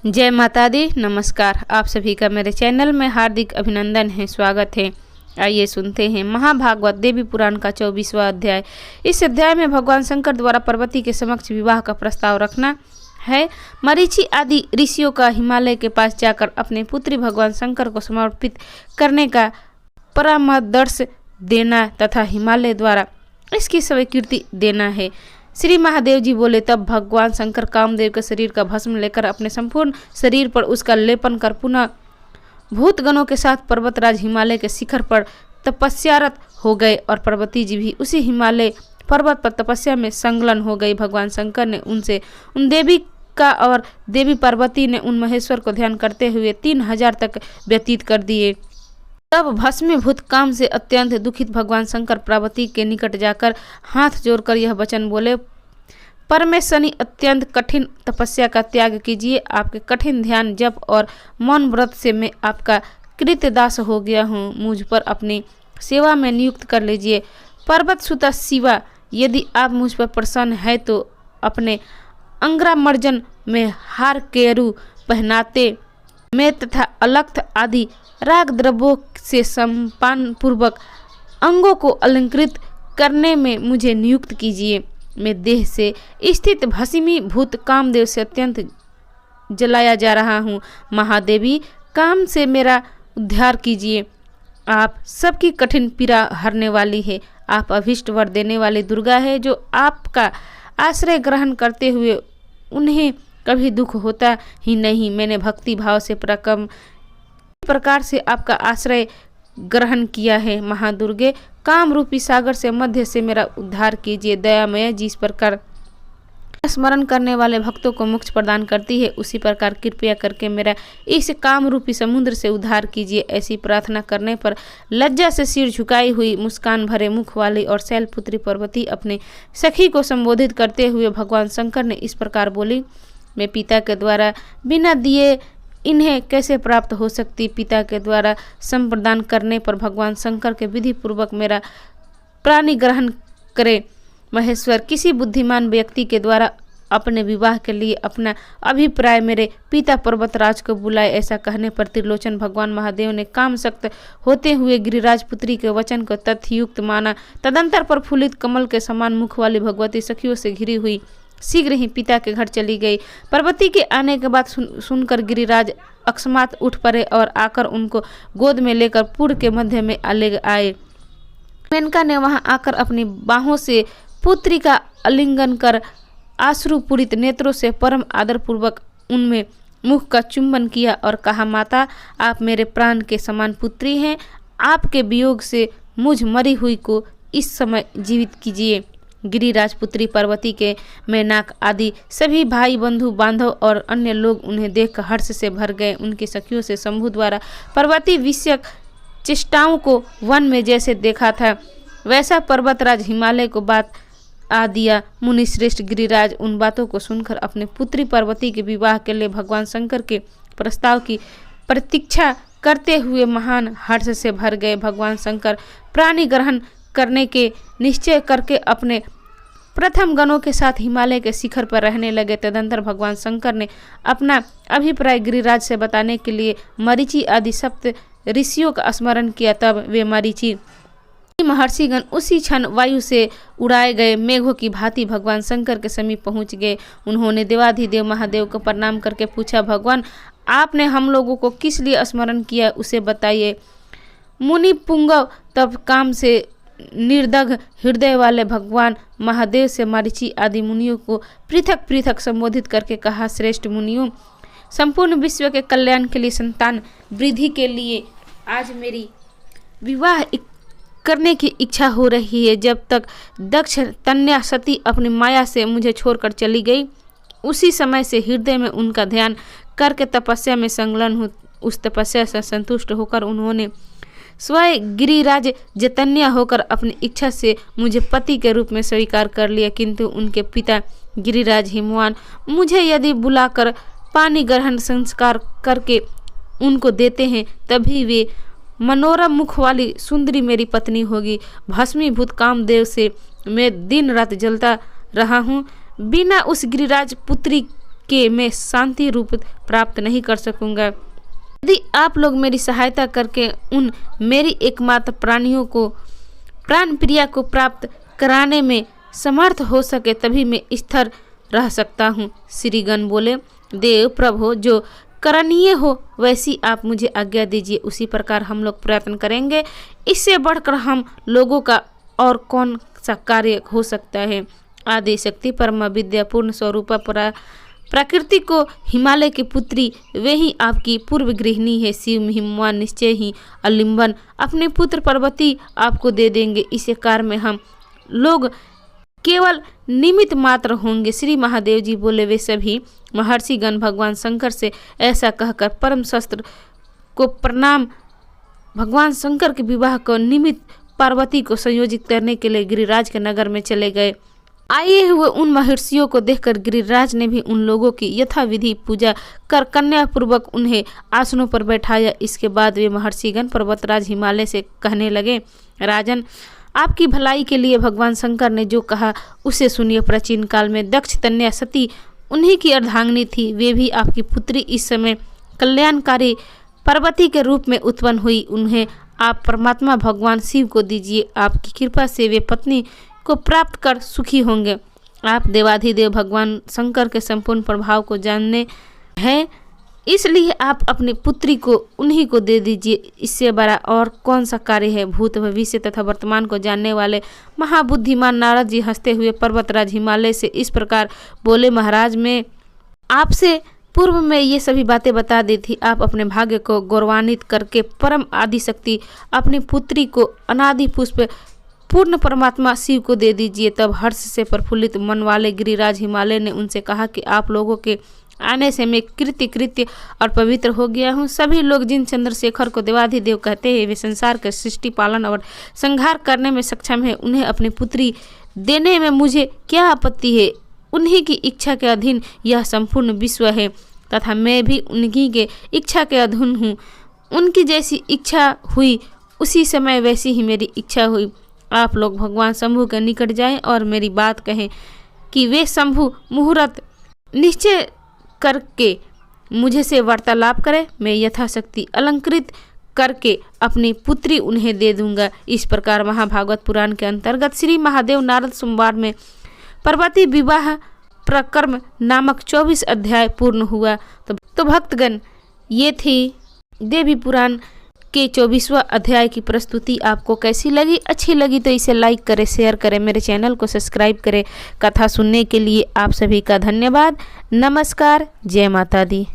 जय माता दी। नमस्कार, आप सभी का मेरे चैनल में हार्दिक अभिनंदन है, स्वागत है। आइए सुनते हैं महाभागवत देवी पुराण का 24वां अध्याय। इस अध्याय में भगवान शंकर द्वारा पार्वती के समक्ष विवाह का प्रस्ताव रखना है। मरीचि आदि ऋषियों का हिमालय के पास जाकर अपने पुत्री भगवान शंकर को समर्पित करने का परामर्श देना तथा हिमालय द्वारा इसकी स्वीकृति देना है। श्री महादेव जी बोले, तब भगवान शंकर कामदेव के शरीर का भस्म लेकर अपने संपूर्ण शरीर पर उसका लेपन कर पुनः भूतगणों के साथ पर्वतराज हिमालय के शिखर पर तपस्यारत हो गए और पार्वती जी भी उसी हिमालय पर्वत पर तपस्या में संलग्न हो गई। भगवान शंकर ने उनसे उन देवी का और देवी पार्वती ने उन महेश्वर को ध्यान करते हुए 3000 तक व्यतीत कर दिए। तब भस्मीभूत काम से अत्यंत दुखित भगवान शंकर पार्वती के निकट जाकर हाथ जोड़कर यह वचन बोले, परमेश्वरी अत्यंत कठिन तपस्या का त्याग कीजिए। आपके कठिन ध्यान जप और मौन व्रत से मैं आपका कृतदास हो गया हूँ। मुझ पर अपनी सेवा में नियुक्त कर लीजिए। पर्वत सुता शिवा, यदि आप मुझ पर प्रसन्न है तो अपने अंग्रामर्जन में हार केरू पहनाते मैं तथा अलख्त आदि राग द्रव्यों से सम्पान पूर्वक अंगों को अलंकृत करने में मुझे नियुक्त कीजिए। मैं देह से स्थित भस्मी भूत कामदेव से अत्यंत जलाया जा रहा हूँ। महादेवी, काम से मेरा उद्धार कीजिए। आप सबकी कठिन पीड़ा हरने वाली है। आप अभीष्ट वर देने वाली दुर्गा है। जो आपका आश्रय ग्रहण करते हुए उन्हें कभी दुख होता ही नहीं। मैंने भक्ति भाव से प्रकार से आपका आश्रय ग्रहण किया है। महादुर्गे, काम रूपी सागर से मध्य से मेरा उद्धार कीजिए। दयामय, जिस प्रकार स्मरण करने वाले भक्तों को मोक्ष प्रदान करती है, उसी प्रकार कृपया करके मेरा इस काम रूपी समुद्र से उद्धार कीजिए। ऐसी प्रार्थना करने पर लज्जा से सिर झुकाई हुई, मुस्कान भरे मुख वाली और शैलपुत्री पार्वती अपने सखी को संबोधित करते हुए भगवान शंकर ने इस प्रकार बोली, मैं पिता के द्वारा बिना दिए इन्हें कैसे प्राप्त हो सकती। पिता के द्वारा संप्रदान करने पर भगवान शंकर के विधि पूर्वक मेरा प्राणी ग्रहण करे। महेश्वर, किसी बुद्धिमान व्यक्ति के द्वारा अपने विवाह के लिए अपना अभिप्राय मेरे पिता पर्वतराज को बुलाए। ऐसा कहने पर त्रिलोचन भगवान महादेव ने काम सक्त होते हुए गिरिराज पुत्री के वचन को तथ्ययुक्त माना। तदंतर प्रफुल्लित कमल के समान मुख वाली भगवती सखियों से घिरी हुई शीघ्र ही पिता के घर चली गई। पार्वती के आने के बाद सुनकर गिरिराज अकस्मात उठ पड़े और आकर उनको गोद में लेकर पुर के मध्य में ले आए। मेनका ने वहां आकर अपनी बाहों से पुत्री का आलिंगन कर आश्रुपूरित नेत्रों से परम आदर पूर्वक उनमें मुख का चुंबन किया और कहा, माता, आप मेरे प्राण के समान पुत्री हैं। आपके वियोग से मुझ मरी हुई को इस समय जीवित कीजिए। गिरिराज पुत्री पार्वती के मैनाक आदि सभी भाई बंधु बांधव और अन्य लोग उन्हें देखकर हर्ष से भर गए। उनकी सखियों से शंभु द्वारा पार्वती विषयक चेष्टाओं को वन में जैसे देखा था वैसा पर्वतराज हिमालय को बात आ दिया। मुनि श्रेष्ठ गिरिराज उन बातों को सुनकर अपने पुत्री पार्वती के विवाह के लिए भगवान शंकर के प्रस्ताव की प्रतीक्षा करते हुए महान हर्ष से भर गए। भगवान शंकर प्राणी ग्रहण करने के निश्चय करके अपने प्रथम गणों के साथ हिमालय के शिखर पर रहने लगे। तदंतर भगवान शंकर ने अपना अभिप्राय गिरिराज से बताने के लिए मरीचि आदि सप्त ऋषियों का स्मरण किया। तब वे मरीचि महर्षिगण उसी क्षण वायु से उड़ाए गए मेघों की भांति भगवान शंकर के समीप पहुंच गए। उन्होंने देवाधिदेव महादेव को प्रणाम करके पूछा, भगवान, आपने हम लोगों को किस लिए स्मरण किया, उसे बताइए। मुनि पुंगव तब काम से निर्दग्ध हृदय वाले भगवान महादेव से मरीचि आदि मुनियों को पृथक पृथक संबोधित करके कहा, श्रेष्ठ मुनियों, संपूर्ण विश्व के कल्याण के लिए, संतान वृद्धि के लिए आज मेरी विवाह करने की इच्छा हो रही है। जब तक दक्ष तन्या सती अपनी माया से मुझे छोड़कर चली गई, उसी समय से हृदय में उनका ध्यान करके तपस्या में संलग्न हूँ। उस तपस्या से संतुष्ट होकर उन्होंने स्वयं गिरिराज जतन्या होकर अपनी इच्छा से मुझे पति के रूप में स्वीकार कर लिया। किंतु उनके पिता गिरिराज हिमवान मुझे यदि बुलाकर पानी ग्रहण संस्कार करके उनको देते हैं, तभी वे मनोरम मुख वाली सुंदरी मेरी पत्नी होगी। भस्मीभूत कामदेव से मैं दिन रात जलता रहा हूँ। बिना उस गिरिराज पुत्री के मैं शांति रूप प्राप्त नहीं कर सकूंगा। यदि आप लोग मेरी सहायता करके उन मेरी एकमात्र प्राणियों को प्राण प्रिया को प्राप्त कराने में समर्थ हो सके तभी मैं स्थिर रह सकता हूँ। श्रीगण बोले, देव प्रभु, जो करणीय हो वैसी आप मुझे आज्ञा दीजिए, उसी प्रकार हम लोग प्रयत्न करेंगे। इससे बढ़कर हम लोगों का और कौन सा कार्य हो सकता है। आदि शक्ति परम विद्या पूर्ण स्वरूपा प्रकृति को हिमालय की पुत्री वे ही आपकी पूर्व गृहिणी है। शिव हिमवान निश्चय ही अलिंबन अपने पुत्र पार्वती आपको दे देंगे। इस कार्य में हम लोग केवल निमित्त मात्र होंगे। श्री महादेव जी बोले, वे सभी महर्षिगण भगवान शंकर से ऐसा कहकर परम शस्त्र को प्रणाम भगवान शंकर के विवाह को निमित्त पार्वती को संयोजित करने के लिए गिरिराज के नगर में चले गए। आए हुए उन महर्षियों को देखकर गिरिराज ने भी उन लोगों की यथाविधि पूजा कर कन्या पूर्वक उन्हें आसनों पर बैठाया। इसके बाद वे महर्षिगण पर्वतराज हिमालय से कहने लगे, राजन, आपकी भलाई के लिए भगवान शंकर ने जो कहा उसे सुनिए। प्राचीन काल में दक्ष कन्या सती उन्हीं की अर्धांगिनी थी। वे भी आपकी पुत्री इस समय कल्याणकारी पार्वती के रूप में उत्पन्न हुई। उन्हें आप परमात्मा भगवान शिव को दीजिए। आपकी कृपा से वे पत्नी को प्राप्त कर सुखी होंगे। आप देवाधिदेव भगवान शंकर के संपूर्ण प्रभाव को जानने हैं, इसलिए आप अपनी पुत्री को उन्हीं को दे दीजिए। इससे बड़ा और कौन सा कार्य है। भूत भविष्य तथा वर्तमान को जानने वाले महाबुद्धिमान नारद जी हंसते हुए पर्वतराज हिमालय से इस प्रकार बोले, महाराज, मैं आपसे पूर्व में ये सभी बातें बता दी थी। आप अपने भाग्य को गौरवान्वित करके परम आदिशक्ति अपनी पुत्री को अनादि पुष्प पूर्ण परमात्मा शिव को दे दीजिए। तब हर्ष से प्रफुल्लित मन वाले गिरिराज हिमालय ने उनसे कहा कि आप लोगों के आने से मैं कृत्य और पवित्र हो गया हूँ। सभी लोग जिन चंद्रशेखर को देवाधिदेव कहते हैं, वे संसार के सृष्टि पालन और संहार करने में सक्षम है। उन्हें अपनी पुत्री देने में मुझे क्या आपत्ति है। उन्हीं की इच्छा के अधीन यह संपूर्ण विश्व है तथा मैं भी उन्हीं के इच्छा के अधीन हूँ। उनकी जैसी इच्छा हुई उसी समय वैसी ही मेरी इच्छा हुई। आप लोग भगवान शंभु के निकट जाएं और मेरी बात कहें कि वे शंभु मुहूर्त निश्चय करके मुझे से वार्तालाप करें। मैं यथाशक्ति अलंकृत करके अपनी पुत्री उन्हें दे दूंगा। इस प्रकार महाभागवत पुराण के अंतर्गत श्री महादेव नारद संवाद में पार्वती विवाह प्रकर्म नामक 24 अध्याय पूर्ण हुआ। तो भक्तगण, ये थी देवी पुराण के 24वां अध्याय की प्रस्तुति। आपको कैसी लगी? अच्छी लगी तो इसे लाइक करें, शेयर करें, मेरे चैनल को सब्सक्राइब करें। कथा सुनने के लिए आप सभी का धन्यवाद। नमस्कार। जय माता दी।